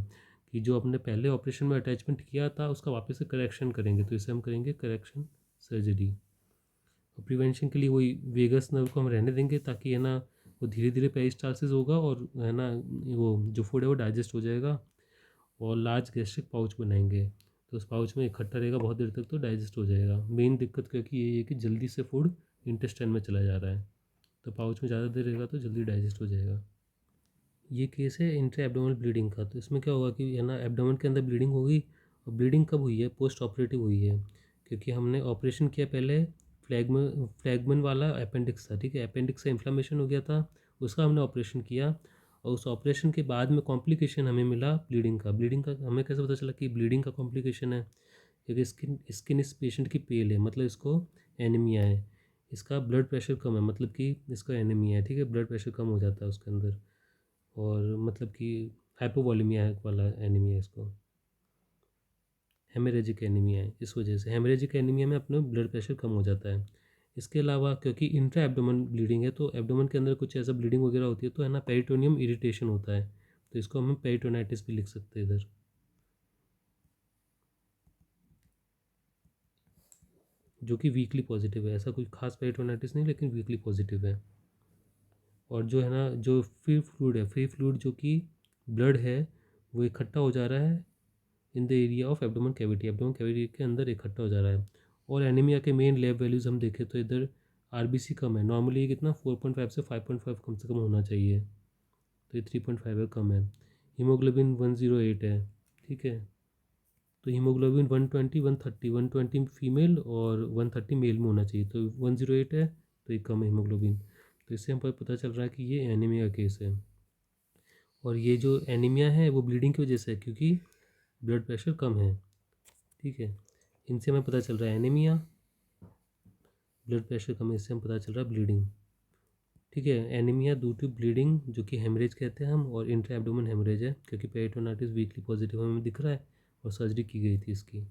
कि जो अपने पहले ऑपरेशन में अटैचमेंट किया था उसका वापस से करेक्शन करेंगे, तो इसे हम करेंगे करेक्शन सर्जरी। और प्रिवेंशन के लिए वही वेगस नर्व को हम रहने देंगे, ताकि है ना वो धीरे धीरे पेरिस्टालसिस होगा और है ना वो जो फूड है वो डाइजेस्ट हो जाएगा। और लार्ज गैस्ट्रिक पाउच बनाएंगे, तो उस पाउच में इकट्ठा रहेगा बहुत देर तक, तो डाइजेस्ट हो जाएगा। मेन दिक्कत क्योंकि ये है कि जल्दी से फूड इंटेस्टाइन में चला जा रहा है, तो पाउच में ज़्यादा देर रहेगा तो जल्दी डाइजेस्ट हो जाएगा। ये केस है इंट्रा एब्डोमिनल ब्लीडिंग का। तो इसमें क्या होगा कि है ना एब्डोमेन के अंदर ब्लीडिंग होगी, और ब्लीडिंग कब हुई है, पोस्ट ऑपरेटिव हुई है, क्योंकि हमने ऑपरेशन किया पहले फ्लैगमन वाला अपेंडिक्स था। ठीक है, अपेंडिक्स से इन्फ्लामेशन हो गया था, उसका हमने ऑपरेशन किया, और उस ऑपरेशन के बाद में कॉम्प्लिकेशन हमें मिला ब्लीडिंग का। ब्लीडिंग का हमें कैसे पता चला कि ब्लीडिंग का कॉम्प्लिकेशन है, क्योंकि स्किन स्किन इस पेशेंट की पेल है, मतलब इसको एनीमिया है। इसका ब्लड प्रेशर कम है, मतलब कि इसका एनीमिया है। ठीक है, ब्लड प्रेशर कम हो जाता है उसके अंदर, और मतलब कि हाइपोवॉलीमिया वाला एनीमिया है इसको, हेमरेजिक एनीमिया है। इस वजह से हेमरेजिक एनीमिया में अपना ब्लड प्रेशर कम हो जाता है। इसके अलावा क्योंकि इंट्रा एब्डोमेन ब्लीडिंग है, तो एब्डोमेन के अंदर कुछ ऐसा ब्लीडिंग वगैरह होती है, तो है ना पेरिटोनियम इरिटेशन होता है, तो इसको हम पेरिटोनाइटिस भी लिख सकते हैं इधर, जो कि वीकली पॉजिटिव है। ऐसा कोई खास पेरिटोनाइटिस नहीं, लेकिन वीकली पॉजिटिव है। और जो है ना जो फ्री फ्लूइड जो कि ब्लड है, वो इकट्ठा हो जा रहा है in the area of abdomen cavity, abdomen cavity के अंदर इकट्ठा हो जा रहा है। और एनीमिया के मेन लैब वैल्यूज़ हम देखें तो इधर आरबीसी कम है, नॉर्मली कितना 4.5 से 5.5 कम से कम होना चाहिए, तो ये 3.5 है, कम है। हीमोग्लोबिन 108 है। ठीक है, तो हीमोग्लोबिन 120 130, 120 फीमेल और 130 मेल में होना चाहिए, तो 108 है, तो ये कम है हीमोग्लोबिन। तो इससे हमको पता चल रहा है कि ये एनीमिया का केस है। और ये जो एनीमिया है वो ब्लीडिंग की वजह से है, क्योंकि ब्लड प्रेशर कम है। ठीक है, इनसे हमें पता चल रहा है एनीमिया, ब्लड प्रेशर कम है, इससे हम पता चल रहा है ब्लीडिंग। ठीक है, एनीमिया ड्यू टू ब्लीडिंग, जो कि हेमरेज कहते हैं हम, और इंट्रा एब्डोमेन हेमरेज है, क्योंकि पेरिटोनाइटिस वीकली पॉजिटिव हमें दिख रहा है और सर्जरी की गई थी इसकी।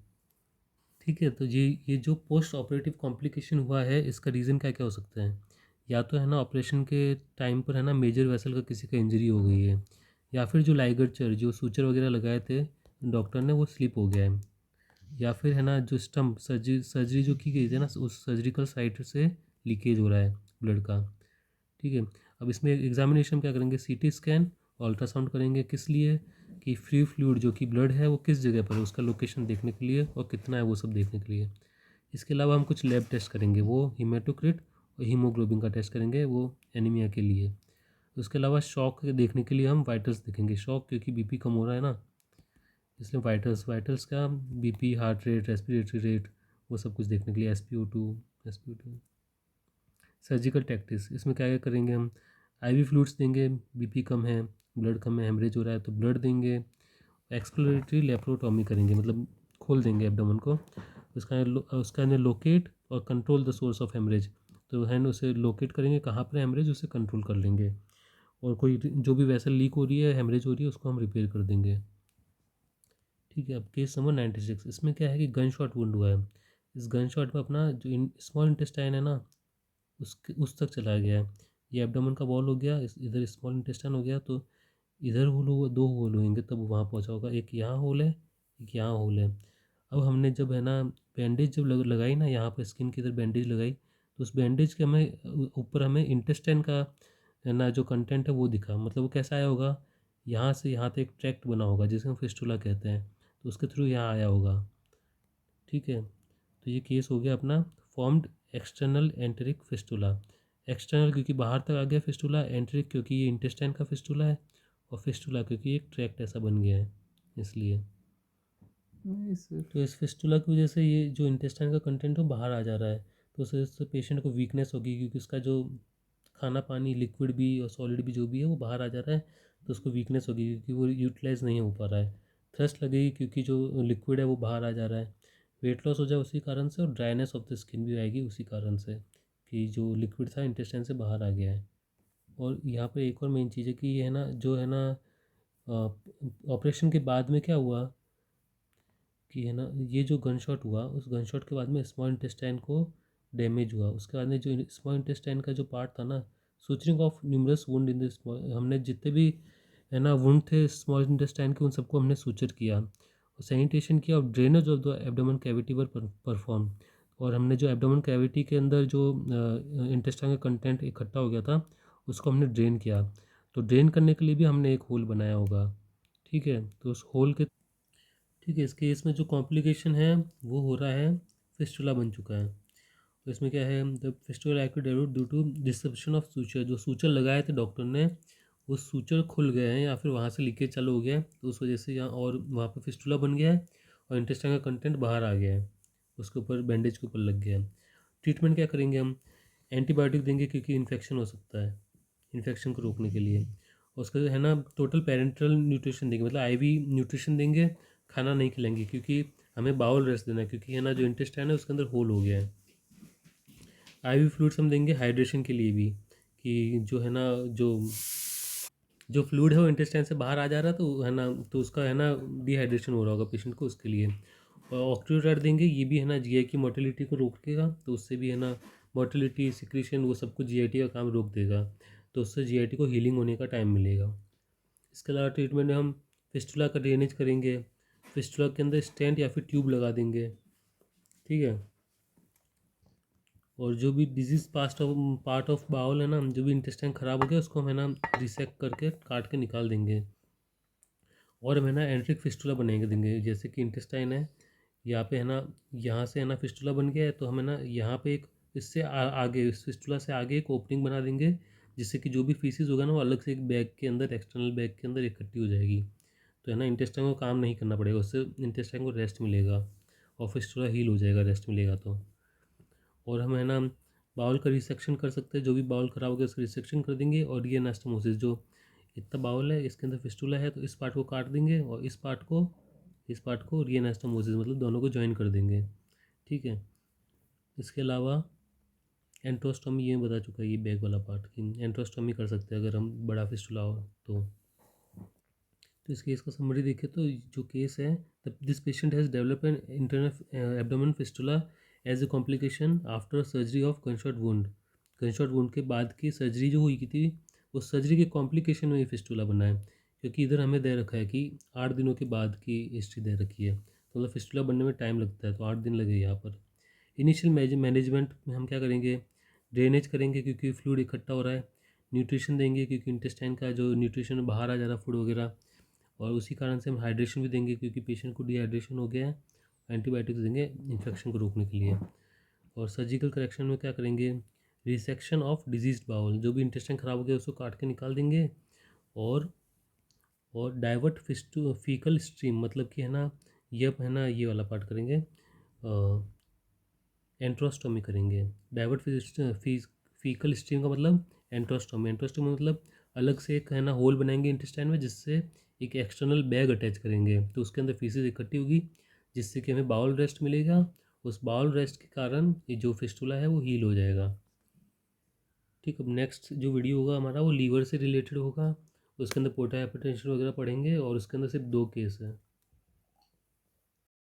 ठीक है, तो ये जो पोस्ट ऑपरेटिव कॉम्प्लिकेशन हुआ है, इसका रीज़न क्या क्या हो सकता है। या तो है ना ऑपरेशन के टाइम पर है ना मेजर वेसल का किसी का इंजरी हो गई है, या फिर जो लाइगेचर जो सूचर वगैरह लगाए थे डॉक्टर ने वो स्लिप हो गया है, या फिर है ना जो स्टम्प सर्जरी जो की गई थी ना, उस सर्जिकल साइट से लीकेज हो रहा है ब्लड का। ठीक है, अब इसमें एग्जामिनेशन क्या करेंगे, सीटी स्कैन, अल्ट्रासाउंड करेंगे, किस लिए कि फ्री फ्लूइड जो कि ब्लड है वो किस जगह पर है उसका लोकेशन देखने के लिए, और कितना है वो सब देखने के लिए। इसके अलावा हम कुछ लैब टेस्ट करेंगे, वो हीमेटोक्रिट और हीमोग्लोबिन का टेस्ट करेंगे, वो एनीमिया के लिए। उसके अलावा शॉक देखने के लिए हम वाइटल्स देखेंगे, शॉक क्योंकि बीपी कम हो रहा है ना, इसलिए वाइटल्स का BP, heart rate, respiratory rate, वो सब कुछ देखने के लिए, एसपीओ2। सर्जिकल टैक्टिस, इसमें क्या क्या करेंगे हम, आईवी फ्लूइड्स देंगे, बीपी कम है, ब्लड कम है, हेमरेज हो रहा है तो ब्लड देंगे। एक्सप्लोरेटरी लेप्रोटॉमी करेंगे, मतलब खोल देंगे एब्डोमेन को, उसका है लोकेट और control the source of haemorrhage, तो है उसे लोकेट करेंगे कहाँ पर हेमरेज, उसे कंट्रोल कर लेंगे। और कोई जो भी वैसल लीक हो रही है, हेमरेज हो रही है, उसको हम रिपेयर कर देंगे। ठीक है, अब केस नंबर 96, इसमें क्या है कि गन शॉट वुंड हुआ है। इस गन शॉट में अपना जो स्मॉल इंटेस्टाइन है ना, उस तक चला गया है। ये एब्डोमेन का वॉल हो गया, इधर स्मॉल इंटेस्टाइन हो गया, तो इधर होल हुआ, दो होल होंगे तब वहाँ पहुँचा होगा, एक यहाँ होल है, एक यहाँ होल है। अब हमने जब है ना बैंडेज जब लगाई ना, यहाँ पर स्किन की इधर बैंडेज लगाई, तो उस बैंडेज के हमें ऊपर हमें इंटेस्टाइन का है ना जो कंटेंट है वो दिखा, मतलब वो कैसा आया होगा यहाँ से यहाँ तक एक ट्रैक्ट बना होगा जिसे हम फिस्टुला कहते हैं, तो उसके थ्रू यहाँ आया होगा। ठीक है, तो ये केस हो गया अपना formed external enteric fistula. External क्योंकि बाहर तक आ गया फिस्टुला, एंटेरिक क्योंकि ये इंटेस्टाइन का फिस्टुला है, और फिस्टुला क्योंकि एक ट्रैक्ट ऐसा बन गया है इसलिए। तो इस फिस्टुला की वजह से ये जो इंटेस्टाइन का कंटेंट है बाहर आ जा रहा है, तो उससे पेशेंट को वीकनेस होगी, क्योंकि उसका जो खाना पानी लिक्विड भी और सॉलिड भी जो भी है वो बाहर आ जा रहा है, तो उसको वीकनेस होगी क्योंकि वो यूटिलाइज नहीं हो पा रहा है। थ्रस्ट लगेगी क्योंकि जो लिक्विड है वो बाहर आ जा रहा है। वेट लॉस हो जाए उसी कारण से, और ड्राइनेस ऑफ द स्किन भी आएगी उसी कारण से कि जो लिक्विड था इंटेस्टाइन से बाहर आ गया है। और यहाँ पर एक और मेन चीज़ है कि ये है ना, जो है ना ऑपरेशन के बाद में क्या हुआ कि है ना, ये जो गन शॉट हुआ उस गन शॉट के बाद में स्मॉल इंटेस्टाइन को डैमेज हुआ। उसके बाद में जो स्मॉल इंटेस्टाइन का जो पार्ट था ना, suturing of numerous wound in the small, हमने जितने भी है ना वुंड थे स्मॉल इंटेस्टाइन के उन सबको हमने सूचर किया और सैनिटेशन किया और drainage of the abdomen cavity पर परफॉर्म। और हमने जो एब्डोमेन कैविटी के अंदर जो इंटेस्टाइन का कंटेंट इकट्ठा हो गया था उसको हमने ड्रेन किया। तो ड्रेन करने के लिए भी हमने एक होल बनाया होगा। ठीक है, तो उस होल के, ठीक है, इस केस में जो कॉम्प्लिकेशन है वो हो रहा है फिस्टुला बन चुका है। तो इसमें क्या है, the fistula likely develop due to disruption of suture, जो सूचर लगाए थे डॉक्टर ने वो सूचर खुल गए हैं या फिर वहाँ से लीकेज चालू हो गया है, तो उस वजह से यहाँ और वहाँ पर फिस्टुला बन गया है और इंटेस्टाइन का कंटेंट बाहर आ गया है, उसके ऊपर बैंडेज के ऊपर लग गया है। ट्रीटमेंट क्या करेंगे हम, एंटीबायोटिक देंगे क्योंकि इन्फेक्शन हो सकता है, इन्फेक्शन को रोकने के लिए। और उसका जो है ना टोटल पेरेंटल न्यूट्रिशन देंगे, मतलब आईवी न्यूट्रिशन देंगे, खाना नहीं खिलाएंगे क्योंकि हमें बाउल रेस्ट देना है, क्योंकि है ना जो इंटेस्टाइन है उसके अंदर होल हो गया है। आईवी फ्लूइड्स हम देंगे हाइड्रेशन के लिए भी, कि जो है ना जो फ्लूइड है वो इंटेस्टाइन से बाहर आ जा रहा है तो है ना, तो उसका है ना डिहाइड्रेशन हो रहा होगा पेशेंट को, उसके लिए। और ऑक्ट्यूराइड देंगे, ये भी है ना जीआई की मोटिलिटी को रोकेगा, तो उससे भी है ना मोटिलिटी सिक्रीशन वो सब कुछ जीआईटी का काम रोक देगा, तो उससे जीआईटी को हीलिंग होने का टाइम मिलेगा। इसके अलावा ट्रीटमेंट में हम फिस्टुला का ड्रेनेज करेंगे, फिस्टुला के अंदर स्टेंट या फिर ट्यूब लगा देंगे। ठीक है, और जो भी डिजीज पार्ट ऑफ बाउल है ना, जो भी इंटेस्टाइन ख़राब हो गया उसको हम है ना रिसेक्ट करके काट के निकाल देंगे। और हम है ना एंट्रिक फिस्टुला बनाएंगे देंगे, जैसे कि इंटेस्टाइन है यहाँ पे है ना, यहाँ से है ना फिस्टुला बन गया है, तो हम है ना यहाँ पे एक इससे आगे इस फिस्टुला से आगे एक ओपनिंग बना देंगे, जिससे कि जो भी फीसिस होगा ना वो अलग से एक बैग के अंदर, एक्सटर्नल बैग के अंदर इकट्ठी हो जाएगी। तो है ना इंटेस्टाइन को काम नहीं करना पड़ेगा, उससे इंटेस्टाइन को रेस्ट मिलेगा और फिस्टुला हील हो जाएगा रेस्ट मिलेगा तो। और हम है ना बाउल का रिसेक्शन कर सकते हैं, जो भी बाउल ख़राब हो गया उसका रिसेक्शन कर देंगे। और ये एनास्टोमोसिस, जो इतना बाउल है इसके अंदर फिस्टुला है तो इस पार्ट को काट देंगे और इस पार्ट को रीएनास्टोमोसिस मतलब दोनों को ज्वाइन कर देंगे। ठीक है, इसके अलावा एंट्रोस्टोमी ये बता चुका है, ये बैक वाला पार्ट कि एंट्रोस्टोमी कर सकते हैं अगर हम बड़ा फिस्टुला हो तो। तो इस केस का समरी देखें तो जो केस है, this patient has develop an internal abdomen fistula as a complication after surgery of gunshot wound. Gunshot wound के बाद की सर्जरी जो हुई की थी उस सर्जरी के कॉम्प्लिकेशन में ये फिस्टुला बना है, क्योंकि इधर हमें दे रखा है कि 8 दिनों के बाद की हिस्ट्री दे रखी है, तो मतलब फिस्टुला बनने में टाइम लगता है, तो 8 दिन लगे यहाँ पर। इनिशियल मैनेजमेंट में हम क्या करेंगे, ड्रेनेज करेंगे क्योंकि फ्लूइड इकट्ठा हो रहा है, न्यूट्रिशन देंगे क्योंकि इंटेस्टाइन का जो न्यूट्रिशन बाहर आ जा रहा है फूड वगैरह, और उसी कारण से हम हाइड्रेशन भी देंगे क्योंकि पेशेंट को डिहाइड्रेशन हो गया है, एंटीबायोटिक्स देंगे इन्फेक्शन को रोकने के लिए। और सर्जिकल करेक्शन में क्या करेंगे, रिसेक्शन ऑफ डिजीज बाउल, जो भी इंटेस्टाइन ख़राब हो गया उसको काट के निकाल देंगे। और डाइवर्ट फीकल स्ट्रीम, मतलब कि है ना ये है ना ये वाला पार्ट करेंगे, एंट्रोस्टोमी करेंगे। डाइवर्ट फीकल स्ट्रीम का मतलब एंट्रोस्टोमी मतलब अलग से एक है ना होल बनाएंगे इंटेस्टाइन में, जिससे एक एक्सटर्नल बैग अटैच करेंगे, तो उसके अंदर फीसेस इकट्ठी होगी जिससे कि हमें बाउल रेस्ट मिलेगा। उस बाउल रेस्ट के कारण ये जो फिस्टुला है वो हील हो जाएगा। ठीक, अब नेक्स्ट जो वीडियो होगा हमारा वो लीवर से रिलेटेड होगा, उसके अंदर पोर्टा हाइपरटेंशन वगैरह पढ़ेंगे और उसके अंदर सिर्फ 2 केस है।